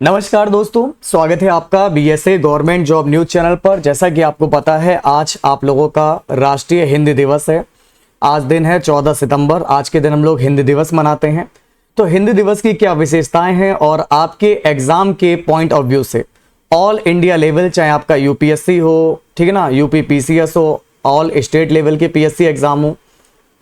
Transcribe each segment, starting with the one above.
नमस्कार दोस्तों, स्वागत है आपका BSA government job news channel पर। जैसा कि आपको पता है, आज आप लोगों का राष्ट्रीय हिंदी दिवस है। आज दिन है 14 सितंबर। आज के दिन हम लोग हिंदी दिवस मनाते हैं। तो हिंदी दिवस की क्या विशेषताएं हैं और आपके एग्जाम के पॉइंट ऑफ व्यू से ऑल इंडिया लेवल, चाहे आपका यूपीएससी हो, ठीक है ना, यूपी पीसीएस हो, ऑल स्टेट लेवल के पीएससी एग्जाम हो,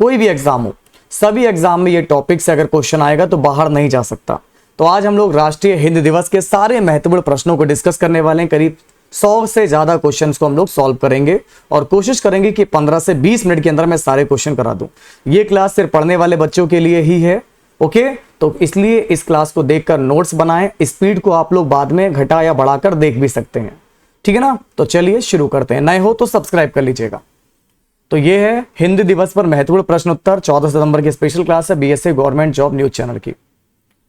कोई भी एग्जाम हो, सभी एग्जाम में ये टॉपिक से अगर क्वेश्चन आएगा तो बाहर नहीं जा सकता। तो आज हम लोग राष्ट्रीय हिंदी दिवस के सारे महत्वपूर्ण प्रश्नों को डिस्कस करने वाले हैं। करीब 100 से ज्यादा क्वेश्चंस को हम लोग सॉल्व करेंगे और कोशिश करेंगे कि 15 से 20 मिनट के अंदर मैं सारे क्वेश्चन करा दूं। ये क्लास सिर्फ पढ़ने वाले बच्चों के लिए ही है, ओके। तो इसलिए इस क्लास को देखकर नोट्स बनाएं। स्पीड को आप लोग बाद में घटा या बढ़ाकर देख भी सकते हैं, ठीक है ना। तो चलिए शुरू करते हैं। नए हो तो सब्सक्राइब कर लीजिएगा। तो ये है हिंदी दिवस पर महत्वपूर्ण प्रश्न उत्तर। 14 सितंबर की स्पेशल क्लास है BSA government job news channel की,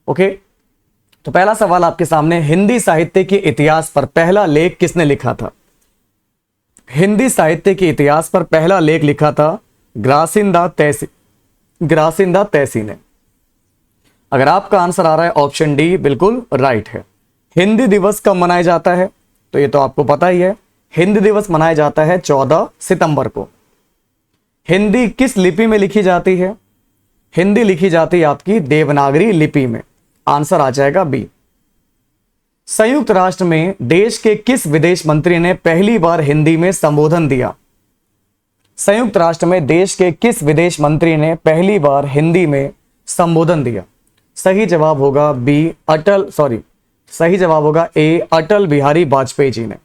ओके। तो पहला सवाल आपके सामने, हिंदी साहित्य के इतिहास पर पहला लेख किसने लिखा था? हिंदी साहित्य के इतिहास पर पहला लेख लिखा था ग्रासिंदा तैसी ने। अगर आपका आंसर आ रहा है ऑप्शन डी, बिल्कुल राइट है। हिंदी दिवस कब मनाया जाता है? तो ये तो आपको पता ही है, हिंदी दिवस मनाया जाता है 14 सितंबर को। हिंदी किस लिपि में लिखी जाती है? हिंदी लिखी जाती है आपकी देवनागरी लिपि में। आंसर आ जाएगा बी। संयुक्त राष्ट्र में देश के किस विदेश मंत्री ने पहली बार हिंदी में संबोधन दिया? संयुक्त राष्ट्र में देश के किस विदेश मंत्री ने पहली बार हिंदी में संबोधन दिया? सही जवाब होगा बी, सही जवाब होगा ए, अटल बिहारी वाजपेयी जी ने।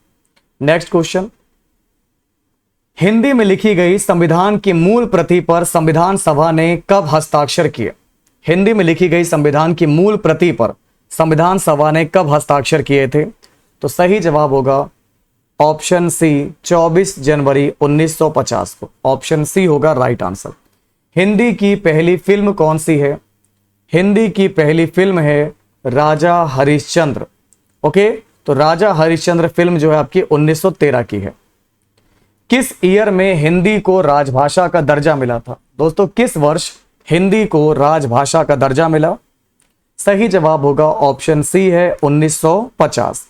नेक्स्ट क्वेश्चन, हिंदी में लिखी गई संविधान की मूल प्रति पर संविधान सभा ने कब हस्ताक्षर किए? हिंदी में लिखी गई संविधान की मूल प्रति पर संविधान सभा ने कब हस्ताक्षर किए थे? तो सही जवाब होगा ऑप्शन सी, 24 जनवरी 1950 को। ऑप्शन सी होगा राइट आंसर। हिंदी की पहली फिल्म कौन सी है? हिंदी की पहली फिल्म है राजा हरिश्चंद्र, ओके। तो राजा हरिश्चंद्र फिल्म जो है आपकी 1913 की है। किस ईयर में हिंदी को राजभाषा का दर्जा मिला था? दोस्तों, किस वर्ष हिंदी को राजभाषा का दर्जा मिला? सही जवाब होगा ऑप्शन सी है 1950।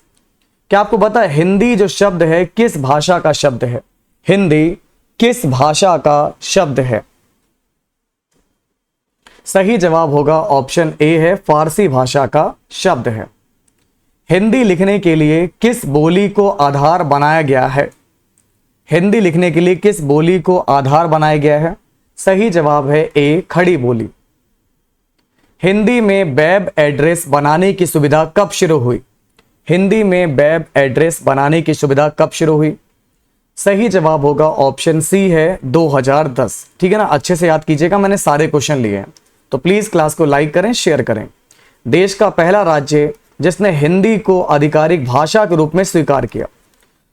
क्या आपको पता है हिंदी जो शब्द है किस भाषा का शब्द है? हिंदी किस भाषा का शब्द है? सही जवाब होगा ऑप्शन ए है, फारसी भाषा का शब्द है। हिंदी लिखने के लिए किस बोली को आधार बनाया गया है? हिंदी लिखने के लिए किस बोली को आधार बनाया गया है? सही जवाब है ए, खड़ी बोली। हिंदी में वेब एड्रेस बनाने की सुविधा कब शुरू हुई? हिंदी में वेब एड्रेस बनाने की सुविधा कब शुरू हुई? सही जवाब होगा ऑप्शन सी है 2010, ठीक है ना। अच्छे से याद कीजिएगा, मैंने सारे क्वेश्चन लिए हैं। तो प्लीज क्लास को लाइक करें, शेयर करें। देश का पहला राज्य जिसने हिंदी को आधिकारिक भाषा के रूप में स्वीकार किया?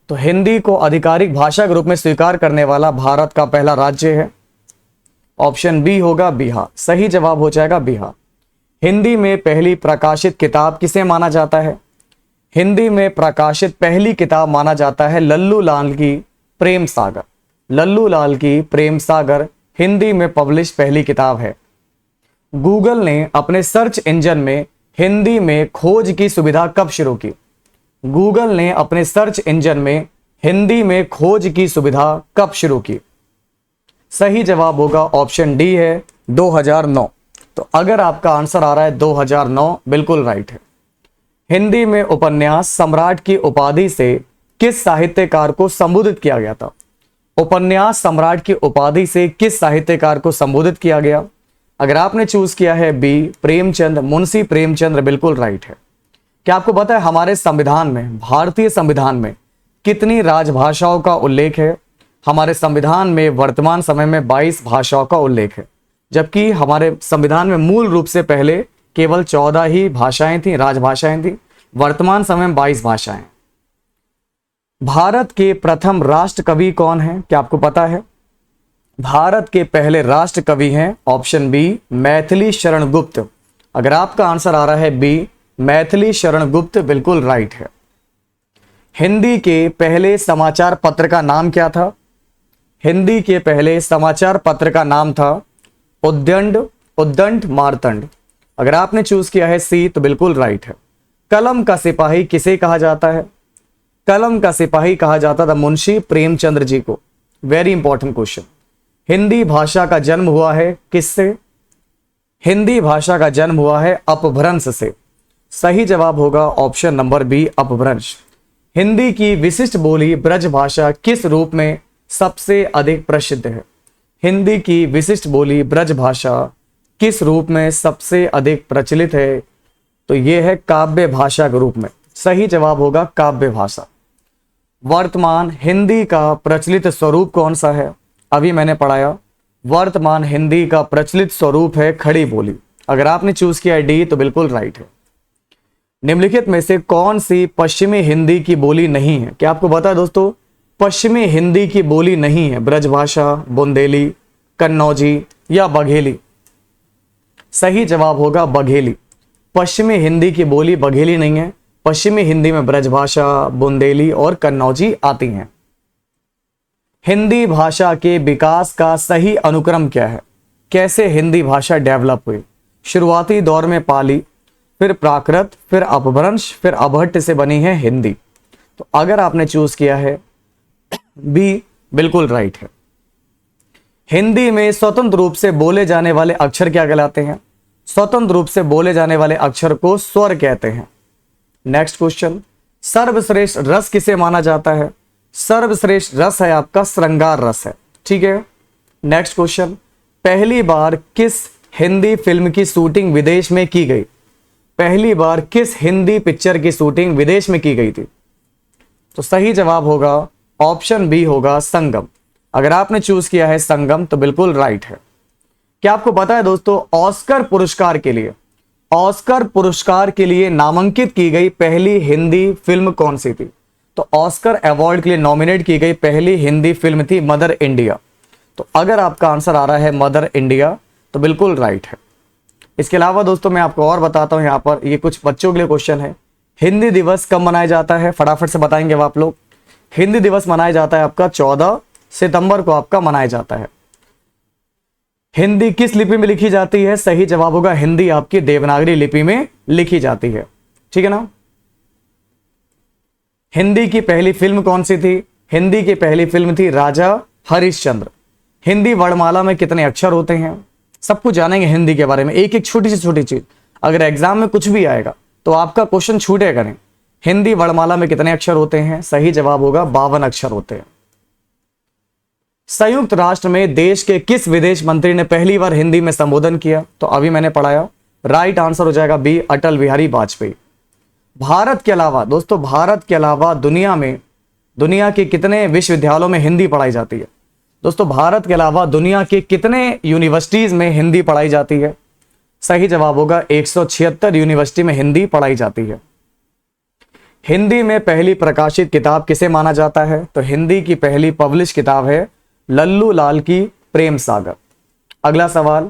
तो हिंदी को आधिकारिक भाषा के रूप में स्वीकार करने वाला भारत का पहला राज्य है, ऑप्शन बी होगा बिहार। सही जवाब हो जाएगा बिहार। हिंदी में पहली प्रकाशित किताब किसे माना जाता है? हिंदी में प्रकाशित पहली किताब माना जाता है लल्लू लाल की प्रेम सागर। लल्लू लाल की प्रेम सागर हिंदी में पब्लिश पहली किताब है। गूगल ने अपने सर्च इंजन में हिंदी में खोज की सुविधा कब शुरू की? गूगल ने अपने सर्च इंजन में हिंदी में खोज की सुविधा कब शुरू की? सही जवाब होगा ऑप्शन डी है 2009। तो अगर आपका आंसर आ रहा है 2009, बिल्कुल राइट है। हिंदी में उपन्यास सम्राट की उपाधि से किस साहित्यकार को संबोधित किया गया था? उपन्यास सम्राट की उपाधि से किस साहित्यकार को संबोधित किया गया? अगर आपने चूज किया है बी, प्रेमचंद, मुंशी प्रेमचंद, बिल्कुल राइट है। क्या आपको पता है हमारे संविधान में, भारतीय संविधान में कितनी राजभाषाओं का उल्लेख है? हमारे संविधान में वर्तमान समय में 22 भाषाओं का उल्लेख है, जबकि हमारे संविधान में मूल रूप से पहले केवल 14 ही भाषाएं थी, राजभाषाएं थी। वर्तमान समय में 22 भाषाएं। भारत के प्रथम राष्ट्र कवि कौन है? क्या आपको पता है? भारत के पहले राष्ट्र कवि हैं, ऑप्शन बी, मैथिली शरण गुप्त। अगर आपका आंसर आ रहा है बी, मैथिली शरण गुप्त, बिल्कुल राइट है। हिंदी के पहले समाचार पत्र का नाम क्या था? हिंदी के पहले समाचार पत्र का नाम था उद्दंड मार्तंड। अगर आपने चूज किया है सी तो बिल्कुल राइट है। कलम का सिपाही किसे कहा जाता है? कलम का सिपाही कहा जाता था मुंशी प्रेमचंद्र जी को। Very important question. हिंदी भाषा का जन्म हुआ है किससे? हिंदी भाषा का जन्म हुआ है अपभ्रंश से। सही जवाब होगा ऑप्शन नंबर बी, अपभ्रंश। हिंदी की विशिष्ट बोली ब्रज भाषा किस रूप में सबसे अधिक प्रसिद्ध है? हिंदी की विशिष्ट बोली ब्रज भाषा किस रूप में सबसे अधिक प्रचलित है? तो यह है काव्य भाषा के रूप में। सही जवाब होगा काव्य भाषा। वर्तमान हिंदी का प्रचलित स्वरूप कौन सा है? अभी मैंने पढ़ाया, वर्तमान हिंदी का प्रचलित स्वरूप है खड़ी बोली। अगर आपने चूज किया डी तो बिल्कुल राइट है। निम्नलिखित में से कौन सी पश्चिमी हिंदी की बोली नहीं है? क्या आपको पता है दोस्तों, पश्चिमी हिंदी की बोली नहीं है? ब्रजभाषा, बुंदेली, कन्नौजी या बघेली? सही जवाब होगा बघेली। पश्चिमी हिंदी की बोली बघेली नहीं है। पश्चिमी हिंदी में ब्रजभाषा, बुंदेली और कन्नौजी आती हैं। हिंदी भाषा के विकास का सही अनुक्रम क्या है? कैसे हिंदी भाषा डेवलप हुई? शुरुआती दौर में पाली, फिर प्राकृत, फिर अपभ्रंश, फिर अभट्ट से बनी है हिंदी। तो अगर आपने चूज किया है बी, बिल्कुल राइट है। हिंदी में स्वतंत्र रूप से बोले जाने वाले अक्षर क्या कहलाते हैं? स्वतंत्र रूप से बोले जाने वाले अक्षर को स्वर कहते हैं। नेक्स्ट क्वेश्चन, सर्वश्रेष्ठ रस किसे माना जाता है? सर्वश्रेष्ठ रस है आपका श्रृंगार रस है। ठीक है। नेक्स्ट क्वेश्चन, पहली बार किस हिंदी फिल्म की शूटिंग विदेश में की गई? पहली बार किस हिंदी पिक्चर की शूटिंग विदेश में की गई थी? तो सही जवाब होगा ऑप्शन बी होगा संगम। अगर आपने चूज किया है संगम तो बिल्कुल राइट है। क्या आपको पता है दोस्तों, ऑस्कर पुरस्कार के लिए नामांकित की गई पहली हिंदी फिल्म कौन सी थी? तो ऑस्कर अवार्ड के लिए नॉमिनेट की गई पहली हिंदी फिल्म थी मदर इंडिया। तो अगर आपका आंसर आ रहा है मदर इंडिया तो बिल्कुल राइट है। इसके अलावा दोस्तों मैं आपको और बताता हूं, यहां पर ये कुछ बच्चों के लिए क्वेश्चन है। हिंदी दिवस कब मनाया जाता है? फटाफट से बताएंगे अब आप लोग। हिंदी दिवस मनाया जाता है आपका 14 सितंबर को आपका मनाया जाता है। हिंदी किस लिपि में लिखी जाती है? सही जवाब होगा हिंदी आपकी देवनागरी लिपि में लिखी जाती है। ठीक है ना। हिंदी की पहली फिल्म कौन सी थी? हिंदी की पहली फिल्म थी राजा हरिश्चंद्र। हिंदी वर्णमाला में कितने अक्षर होते हैं? सब कुछ जानेंगे हिंदी के बारे में, एक एक छोटी से छोटी चीज। अगर एग्जाम में कुछ भी आएगा तो आपका क्वेश्चन छूटेगा नहीं। हिंदी वर्णमाला में कितने अक्षर होते हैं? सही जवाब होगा 52 अक्षर होते हैं। संयुक्त राष्ट्र में देश के किस विदेश मंत्री ने पहली बार हिंदी में संबोधन किया? तो अभी मैंने पढ़ाया, राइट आंसर हो जाएगा बी, अटल बिहारी वाजपेयी। भारत के अलावा दोस्तों, भारत के अलावा दुनिया के कितने विश्वविद्यालयों में हिंदी पढ़ाई जाती है? दोस्तों भारत के अलावा दुनिया के कितने यूनिवर्सिटीज में हिंदी पढ़ाई जाती है? सही जवाब होगा 176 यूनिवर्सिटी में हिंदी पढ़ाई जाती है। हिंदी में पहली प्रकाशित किताब किसे माना जाता है? तो हिंदी की पहली पब्लिश किताब है लल्लू लाल की प्रेम सागर। अगला सवाल,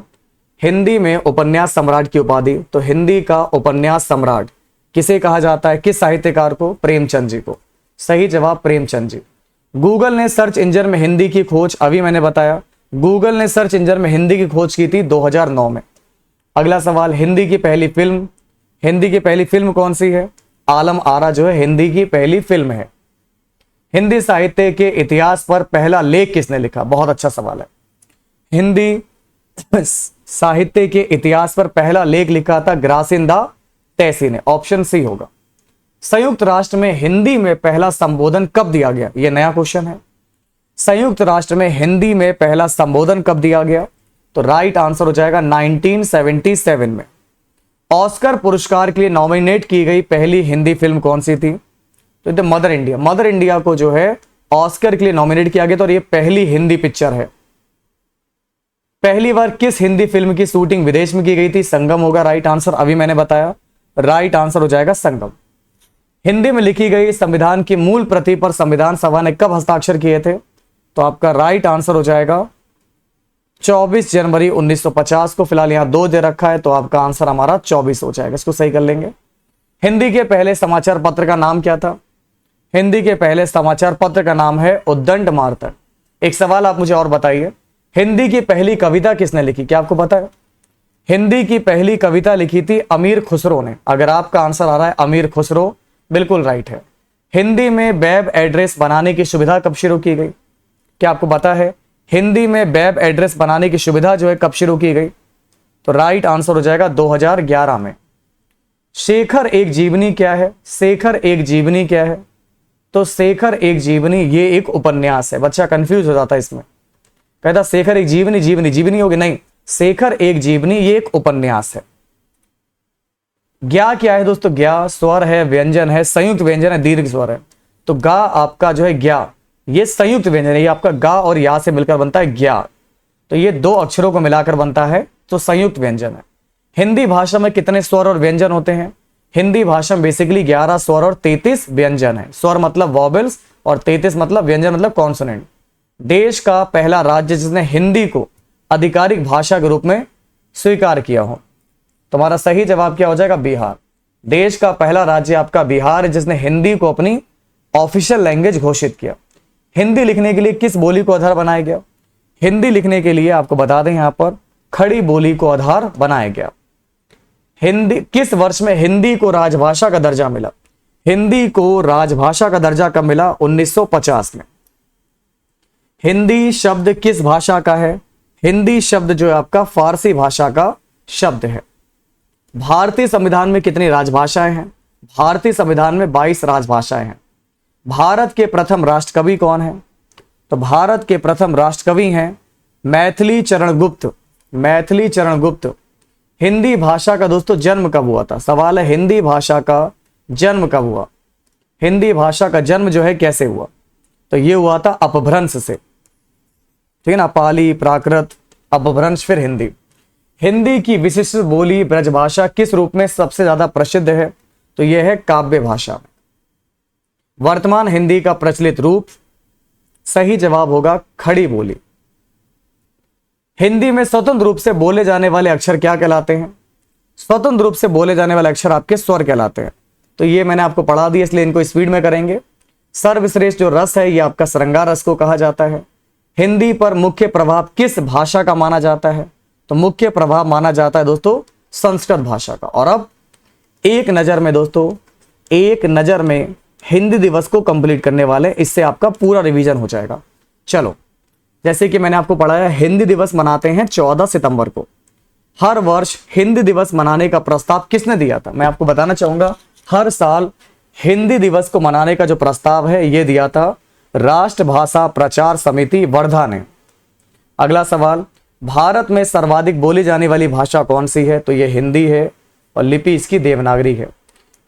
हिंदी में उपन्यास सम्राट की उपाधि, तो हिंदी का उपन्यास सम्राट किसे कहा जाता है? किस साहित्यकार को? प्रेमचंद जी को। सही जवाब प्रेमचंद जी। गूगल ने सर्च इंजन में हिंदी की खोज, अभी मैंने बताया, गूगल ने सर्च इंजन में हिंदी की खोज की थी 2009 में। अगला सवाल, हिंदी की पहली फिल्म कौन सी है? आलम आरा जो है हिंदी की पहली फिल्म है। हिंदी साहित्य के इतिहास पर पहला लेख किसने लिखा? बहुत अच्छा सवाल है। हिंदी साहित्य के इतिहास पर पहला लेख लिखा था ग्रासिंदा तैसी ने। ऑप्शन सी होगा। संयुक्त राष्ट्र में हिंदी में पहला संबोधन कब दिया गया? यह नया क्वेश्चन है। संयुक्त राष्ट्र में हिंदी में पहला संबोधन कब दिया गया? तो राइट आंसर हो जाएगा 1977 में। ऑस्कर पुरस्कार के लिए नॉमिनेट की गई पहली हिंदी फिल्म कौन सी थी? तो मदर इंडिया। मदर इंडिया को जो है ऑस्कर के लिए नॉमिनेट किया गया था और ये पहली हिंदी पिक्चर है। पहली बार किस हिंदी फिल्म की शूटिंग विदेश में की गई थी? संगम होगा राइट आंसर, अभी मैंने बताया, राइट आंसर हो जाएगा संगम। हिंदी में लिखी गई संविधान की मूल प्रति पर संविधान सभा ने कब हस्ताक्षर किए थे? तो आपका राइट आंसर हो जाएगा 24 जनवरी 1950 को। फिलहाल यहां 2 दे रखा है तो आपका आंसर हमारा 24 हो जाएगा, इसको सही कर लेंगे। हिंदी के पहले समाचार पत्र का नाम क्या था? हिंदी के पहले समाचार पत्र का नाम है उद्दंड मार्तर। एक सवाल आप मुझे और बताइए, हिंदी की पहली कविता किसने लिखी? क्या आपको पता है? हिंदी की पहली कविता लिखी थी अमीर खुसरो ने। अगर आपका आंसर आ रहा है अमीर खुसरो, बिल्कुल राइट है। हिंदी में वेब एड्रेस बनाने की सुविधा कब शुरू की गई? क्या आपको पता है हिंदी में वेब एड्रेस बनाने की सुविधा जो है कब शुरू की गई? तो राइट आंसर हो जाएगा 2011 में। शेखर एक जीवनी क्या है? शेखर एक जीवनी क्या है? तो शेखर एक जीवनी ये एक उपन्यास है। बच्चा कंफ्यूज हो जाता है इसमें, कहता शेखर एक जीवनी, जीवनी जीवनी होगी, नहीं, शेखर एक जीवनी ये एक उपन्यास है। ज्ञा क्या है दोस्तों? ज्ञा स्वर है, व्यंजन है, संयुक्त व्यंजन है, दीर्घ स्वर है। तो गा आपका जो है ज्ञा, ये संयुक्त व्यंजन है, ये आपका गा और या से मिलकर बनता है ज्ञा। तो ये दो अक्षरों को मिलाकर बनता है, तो संयुक्त व्यंजन है। हिंदी भाषा में कितने स्वर और व्यंजन होते हैं? हिंदी भाषा में बेसिकली 11 स्वर और 33 व्यंजन है। स्वर मतलब वॉवेल्स और 33 मतलब व्यंजन मतलब कॉन्सोनेंट। देश का पहला राज्य जिसने हिंदी को आधिकारिक भाषा के रूप में स्वीकार किया हो, तुम्हारा सही जवाब क्या हो जाएगा? बिहार। देश का पहला राज्य आपका बिहार है जिसने हिंदी को अपनी ऑफिशियल लैंग्वेज घोषित किया। हिंदी लिखने के लिए किस बोली को आधार बनाया गया? हिंदी लिखने के लिए आपको बता दें यहां पर खड़ी बोली को आधार बनाया गया। हिंदी किस वर्ष में हिंदी को राजभाषा का दर्जा मिला? हिंदी को राजभाषा का दर्जा कब मिला? 1950 में। हिंदी शब्द किस भाषा का है? हिंदी शब्द जो है आपका फारसी भाषा का शब्द है। भारतीय संविधान में कितनी राजभाषाएं हैं? भारतीय संविधान में 22 राजभाषाएं हैं। भारत के प्रथम राष्ट्रकवि कौन है? तो भारत के प्रथम राष्ट्रकवि हैं मैथिली चरण गुप्त। मैथिली चरण गुप्त। हिंदी भाषा का दोस्तों जन्म कब हुआ था? सवाल है हिंदी भाषा का जन्म कब हुआ? हिंदी भाषा का जन्म जो है कैसे हुआ? तो ये हुआ था अपभ्रंश से, ठीक है ना, पाली, प्राकृत, अपभ्रंश, फिर हिंदी। हिंदी की विशिष्ट बोली ब्रजभाषा किस रूप में सबसे ज्यादा प्रसिद्ध है? तो यह है काव्य भाषा। वर्तमान हिंदी का प्रचलित रूप, सही जवाब होगा खड़ी बोली। हिंदी में स्वतंत्र रूप से बोले जाने वाले अक्षर क्या कहलाते हैं? स्वतंत्र रूप से बोले जाने वाले अक्षर आपके स्वर कहलाते हैं। तो ये मैंने आपको पढ़ा दिया, इसलिए इनको स्पीड में करेंगे। सर्वश्रेष्ठ जो रस है ये आपका श्रृंगार रस को कहा जाता है। हिंदी पर मुख्य प्रभाव किस भाषा का माना जाता है? तो मुख्य प्रभाव माना जाता है दोस्तों संस्कृत भाषा का। और अब एक नजर में दोस्तों, एक नजर में हिंदी दिवस को कंप्लीट करने वाले, इससे आपका पूरा रिवीजन हो जाएगा। चलो, जैसे कि मैंने आपको पढ़ाया हिंदी दिवस मनाते हैं 14 सितंबर को। हर वर्ष हिंदी दिवस मनाने का प्रस्ताव किसने दिया था? मैं आपको बताना चाहूंगा, हर साल हिंदी दिवस को मनाने का जो प्रस्ताव है ये दिया था राष्ट्रभाषा प्रचार समिति वर्धा ने। अगला सवाल, भारत में सर्वाधिक बोली जाने वाली भाषा कौन सी है? तो ये हिंदी है और लिपि इसकी देवनागरी है।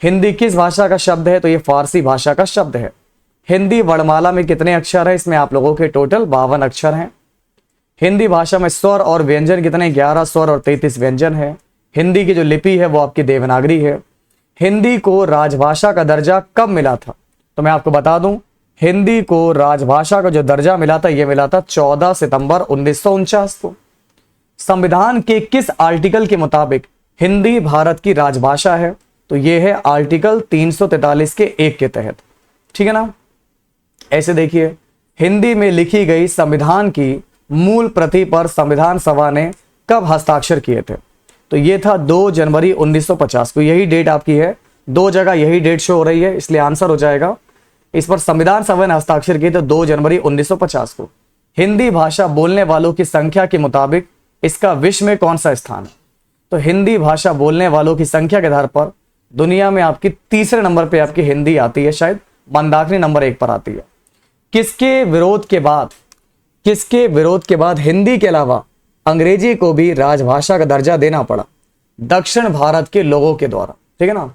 हिंदी किस भाषा का शब्द है? तो ये फारसी भाषा का शब्द है। हिंदी वर्णमाला में कितने अक्षर है? इसमें आप लोगों के टोटल 52 अक्षर हैं। हिंदी भाषा में स्वर और व्यंजन कितने? 11 स्वर और 33 व्यंजन है। हिंदी की जो लिपि है वो आपकी देवनागरी है। हिंदी को राजभाषा का दर्जा कब मिला था? तो मैं आपको बता दूं, हिंदी को राजभाषा का जो दर्जा मिला था ये मिला था 14 सितंबर 1949 को। संविधान के किस आर्टिकल के मुताबिक हिंदी भारत की राजभाषा है? तो ये है आर्टिकल 343 के 1 के तहत, ठीक है ना। ऐसे देखिए, हिंदी में लिखी गई संविधान की मूल प्रति पर संविधान सभा ने कब हस्ताक्षर किए थे? तो ये था 2 जनवरी 1950 को। यही डेट आपकी है, 2 जगह यही डेट शो हो रही है, इसलिए आंसर हो जाएगा इस पर संविधान सभा ने हस्ताक्षर किए थे 2 जनवरी 1950 को। हिंदी भाषा बोलने वालों की संख्या के मुताबिक इसका विश्व में कौन सा स्थान है? तो हिंदी भाषा बोलने वालों की संख्या के आधार पर दुनिया में आपकी तीसरे नंबर पे आपकी हिंदी आती है, शायद मंदाकिनी नंबर 1 पर आती है। किसके विरोध के बाद हिंदी के अलावा अंग्रेजी को भी राजभाषा का दर्जा देना पड़ा? दक्षिण भारत के लोगों के द्वारा, ठीक है ना।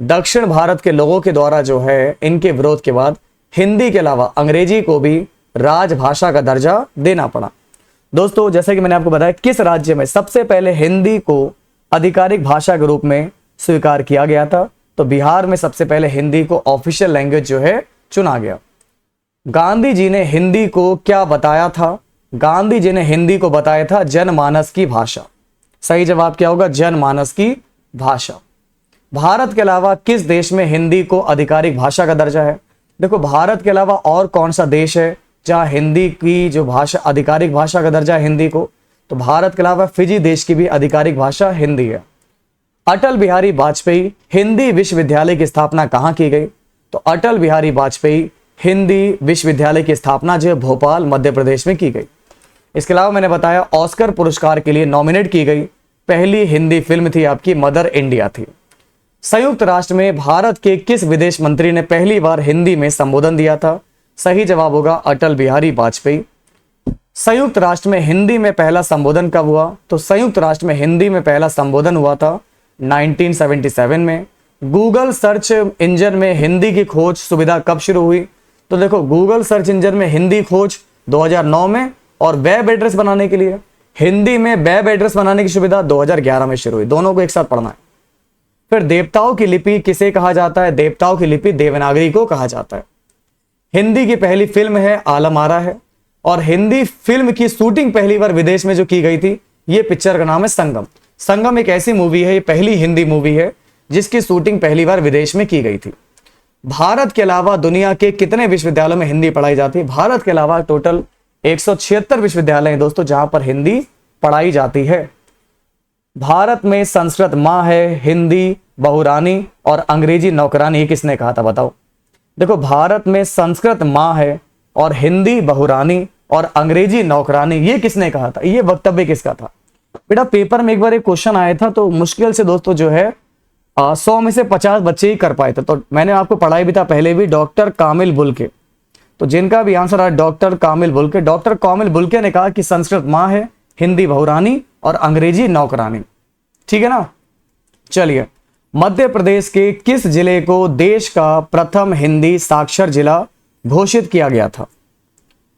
दक्षिण भारत के लोगों के द्वारा जो है इनके विरोध के बाद हिंदी के अलावा अंग्रेजी को भी राजभाषा का दर्जा देना पड़ा। दोस्तों, जैसे कि मैंने आपको बताया, किस राज्य में सबसे पहले हिंदी को आधिकारिक भाषा के रूप में स्वीकार किया गया था? तो बिहार में सबसे पहले हिंदी को ऑफिशियल लैंग्वेज जो है चुना गया। गांधी जी ने हिंदी को क्या बताया था? गांधी जी ने हिंदी को बताया था जनमानस की भाषा। सही जवाब क्या होगा? जनमानस की भाषा। भारत के अलावा किस देश में हिंदी को आधिकारिक भाषा का दर्जा है? देखो, भारत के अलावा और कौन सा देश है जहां हिंदी की जो भाषा आधिकारिक भाषा का दर्जा है हिंदी को? तो भारत के अलावा फिजी देश की भी आधिकारिक भाषा हिंदी है। अटल बिहारी वाजपेयी हिंदी विश्वविद्यालय की स्थापना कहाँ की गई? तो अटल बिहारी वाजपेयी हिंदी विश्वविद्यालय की स्थापना जो है भोपाल मध्य प्रदेश में की गई। इसके अलावा मैंने बताया ऑस्कर पुरस्कार के लिए नॉमिनेट की गई पहली हिंदी फिल्म थी आपकी मदर इंडिया थी। संयुक्त राष्ट्र में भारत के किस विदेश मंत्री ने पहली बार हिंदी में संबोधन दिया था? सही जवाब होगा अटल बिहारी वाजपेयी। संयुक्त राष्ट्र में हिंदी में पहला संबोधन कब हुआ? तो संयुक्त राष्ट्र में हिंदी में पहला संबोधन हुआ था 1977 में। गूगल सर्च इंजन में हिंदी की खोज सुविधा कब शुरू हुई? तो देखो गूगल सर्च इंजन में हिंदी खोज 2009 में, और वेब एड्रेस बनाने के लिए हिंदी में वेब एड्रेस बनाने की सुविधा 2011 में शुरू हुई। दोनों को एक साथ पढ़ना है। फिर देवताओं की लिपि किसे कहा जाता है? देवताओं की लिपि देवनागरी को कहा जाता है। हिंदी की पहली फिल्म है आलम आरा है, और हिंदी फिल्म की शूटिंग पहली बार विदेश में जो की गई थी, ये पिक्चर का नाम है संगम। संगम एक ऐसी मूवी है, ये पहली हिंदी मूवी है जिसकी शूटिंग पहली बार विदेश में की गई थी। भारत के अलावा दुनिया के कितने विश्वविद्यालयों में हिंदी पढ़ाई जाती है? भारत के अलावा टोटल 176 विश्वविद्यालय हैं दोस्तों जहां पर हिंदी पढ़ाई जाती है। भारत में संस्कृत मां है, हिंदी बहुरानी और अंग्रेजी नौकरानी, ये किसने कहा था बताओ? देखो भारत में संस्कृत मां है और हिंदी बहुरानी और अंग्रेजी नौकरानी, ये किसने कहा था? ये वक्तव्य किसका था? बेटा पेपर में एक बार एक क्वेश्चन आया था, तो मुश्किल से दोस्तों जो है 100 में से 50 बच्चे ही कर पाए थे। तो मैंने आपको पढ़ाई भी था पहले भी, डॉक्टर कामिल बुल्के। तो जिनका भी आंसर आया डॉक्टर कामिल बुल्के, डॉक्टर कामिल बुल्के ने कहा कि संस्कृत मां है, हिंदी बहुरानी और अंग्रेजी नौकरानी। ठीक है ना। चलिए, मध्य प्रदेश के किस जिले को देश का प्रथम हिंदी साक्षर जिला घोषित किया गया था?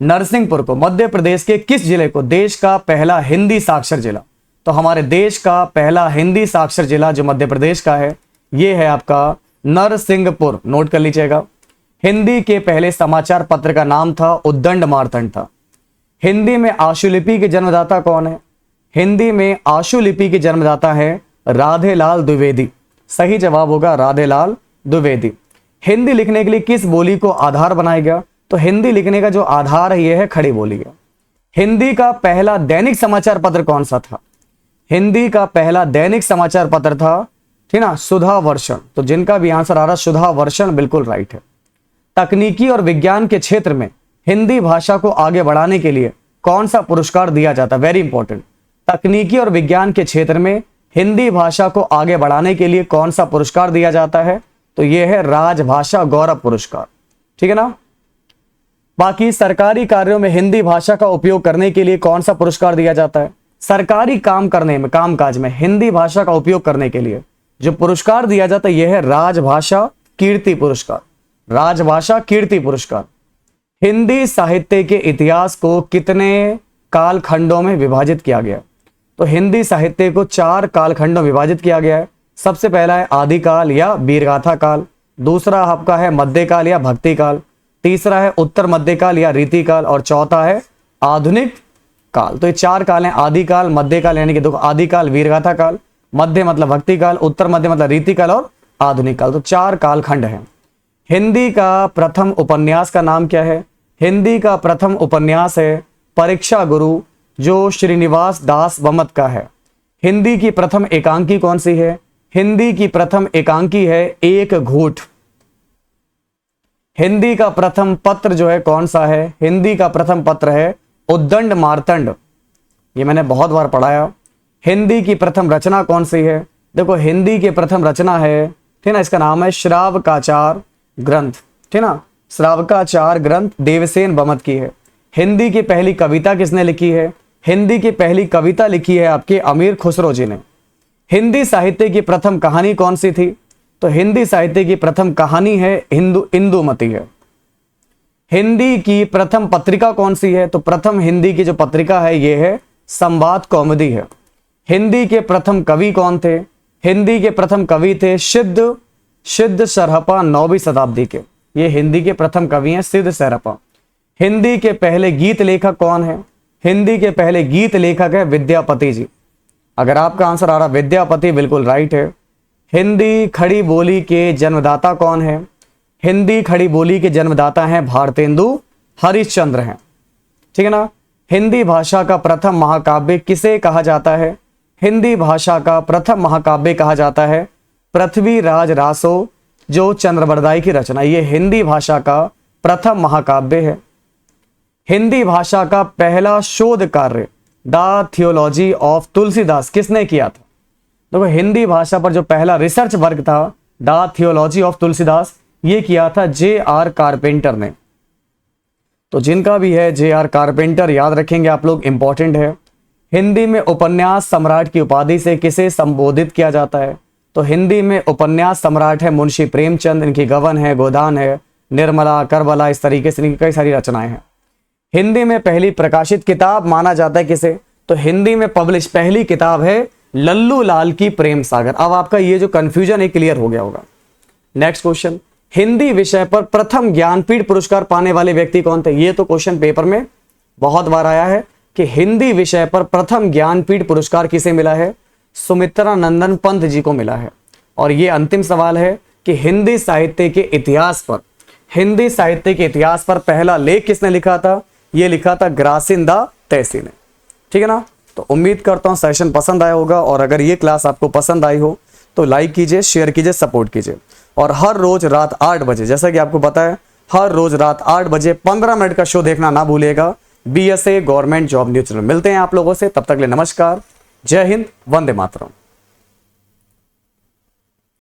नरसिंहपुर को। मध्य प्रदेश के किस जिले को देश का पहला हिंदी साक्षर जिला? तो हमारे देश का पहला हिंदी साक्षर जिला जो मध्य प्रदेश का है, यह है आपका नरसिंहपुर। नोट कर लीजिएगा। हिंदी के पहले समाचार पत्र का नाम था उद्दंड मार्तंड था। हिंदी में आशुलिपि के जन्मदाता कौन है? हिंदी में आशुलिपि के जन्मदाता है राधेलाल द्विवेदी। सही जवाब होगा राधेलाल द्विवेदी। हिंदी लिखने के लिए किस बोली को आधार बनाया गया? तो हिंदी लिखने का जो आधार है यह है खड़ी बोली है। हिंदी का पहला दैनिक समाचार पत्र कौन सा था? हिंदी का पहला दैनिक समाचार पत्र था, ठीक ना, सुधा वर्षण। तो जिनका भी आंसर आ रहा सुधा वर्षण बिल्कुल राइट है। तकनीकी और विज्ञान के क्षेत्र में हिंदी भाषा को आगे बढ़ाने के लिए कौन सा पुरस्कार दिया जाता है? Very important. तकनीकी और विज्ञान के क्षेत्र में हिंदी भाषा को आगे बढ़ाने के लिए कौन सा पुरस्कार दिया जाता है? तो यह है राजभाषा गौरव पुरस्कार। ठीक है ना। बाकी सरकारी कार्यों में हिंदी भाषा का उपयोग करने के लिए कौन सा पुरस्कार दिया जाता है? सरकारी काम करने में, कामकाज में हिंदी भाषा का उपयोग करने के लिए जो पुरस्कार दिया जाता है यह है राजभाषा कीर्ति पुरस्कार। राजभाषा कीर्ति पुरस्कार। हिंदी साहित्य के इतिहास को कितने कालखंडों में विभाजित किया गया? तो हिंदी साहित्य को 4 कालखंडों में विभाजित किया गया है। सबसे पहला है आदिकाल या वीरगाथा काल, दूसरा आपका है मध्यकाल या भक्ति काल, तीसरा है उत्तर मध्यकाल या रीतिकाल, और चौथा है आधुनिक काल। तो ये 4 काल हैं, आदिकाल, मध्यकाल यानी कि देखो आदिकाल वीरगाथा काल, मध्य मतलब भक्ति काल, उत्तर मध्य मतलब रीतिकाल और आधुनिक काल। तो 4 कालखंड हैं। हिंदी का प्रथम उपन्यास का नाम क्या है? हिंदी का प्रथम उपन्यास है परीक्षा गुरु, जो श्रीनिवास दास बमत का है। हिंदी की प्रथम एकांकी कौन सी है? हिंदी की प्रथम एकांकी है एक घूट। हिंदी का प्रथम पत्र जो है कौन सा है? हिंदी का प्रथम पत्र है उद्दंड मार्तंड। ये मैंने बहुत बार पढ़ाया। हिंदी की प्रथम रचना कौन सी है? देखो हिंदी की प्रथम रचना है, ठीक ना, इसका नाम है श्रावकाचार ग्रंथ। ठीक ना, श्रावकाचार ग्रंथ देवसेन बमत की है। हिंदी की पहली कविता किसने लिखी है? हिंदी की पहली कविता लिखी है आपके अमीर खुसरो जी ने। हिंदी साहित्य की प्रथम कहानी कौन सी थी? तो हिंदी साहित्य की प्रथम कहानी है इंदुमती है। हिंदी की प्रथम पत्रिका कौन सी है? तो प्रथम हिंदी की जो पत्रिका है ये है संवाद कौमुदी है। हिंदी के प्रथम कवि कौन थे? हिंदी के प्रथम कवि थे सिद्ध सरहपा 9वीं शताब्दी के। ये हिंदी के प्रथम कवि हैं सिद्ध सरहपा। हिंदी के पहले गीत लेखक कौन है? हिंदी के पहले गीत लेखक है विद्यापति जी। अगर आपका आंसर आ रहा विद्यापति, बिल्कुल राइट है। हिंदी खड़ी बोली के जन्मदाता कौन है? हिंदी खड़ी बोली के जन्मदाता हैं भारतेंदु हरिश्चंद्र हैं। ठीक है ना। हिंदी भाषा का प्रथम महाकाव्य किसे कहा जाता है? हिंदी भाषा का प्रथम महाकाव्य कहा जाता है पृथ्वीराज रासो, जो चंद्रबरदाई की रचना। ये हिंदी भाषा का प्रथम महाकाव्य है। हिंदी भाषा का पहला शोध कार्य द थियोलॉजी ऑफ तुलसीदास किसने किया था? देखो, हिंदी भाषा पर जो पहला रिसर्च वर्क था द थियोलॉजी ऑफ तुलसीदास, ये किया था J.R. कारपेंटर ने। तो जिनका भी है J.R. कारपेंटर याद रखेंगे आप लोग, इंपॉर्टेंट है। हिंदी में उपन्यास सम्राट की उपाधि से किसे संबोधित किया जाता है? तो हिंदी में उपन्यास सम्राट है मुंशी प्रेमचंद। इनकी गबन है, गोदान है, निर्मला, करबला, इस तरीके से इनकी कई सारी रचनाएं हैं। हिंदी में पहली प्रकाशित किताब माना जाता है किसे? तो हिंदी में पब्लिश पहली किताब है लल्लू लाल की प्रेम सागर। अब आपका ये जो कंफ्यूजन है क्लियर हो गया होगा। नेक्स्ट क्वेश्चन, हिंदी विषय पर प्रथम ज्ञानपीठ पुरस्कार पाने वाले व्यक्ति कौन थे? ये तो क्वेश्चन पेपर में बहुत बार आया है कि हिंदी विषय पर प्रथम ज्ञानपीठ पुरस्कार किसे मिला है? सुमित्रा नंदन पंत जी को मिला है। और ये अंतिम सवाल है कि हिंदी साहित्य के इतिहास पर पहला लेख किसने लिखा था? ये लिखा था ग्रासिंदा तैसी ने। ठीक है ना? तो उम्मीद करता हूं सेशन पसंद आया होगा, और अगर ये क्लास आपको पसंद आई हो तो लाइक कीजिए, शेयर कीजिए, सपोर्ट कीजिए। और हर रोज रात 8 बजे, जैसा कि आपको पता है, हर रोज रात 8 बजे 15 मिनट का शो देखना ना भूलिएगा, BSA government job news channel. मिलते हैं आप लोगों से, तब तक के लिए नमस्कार, जय हिंद, वंदे मातरम।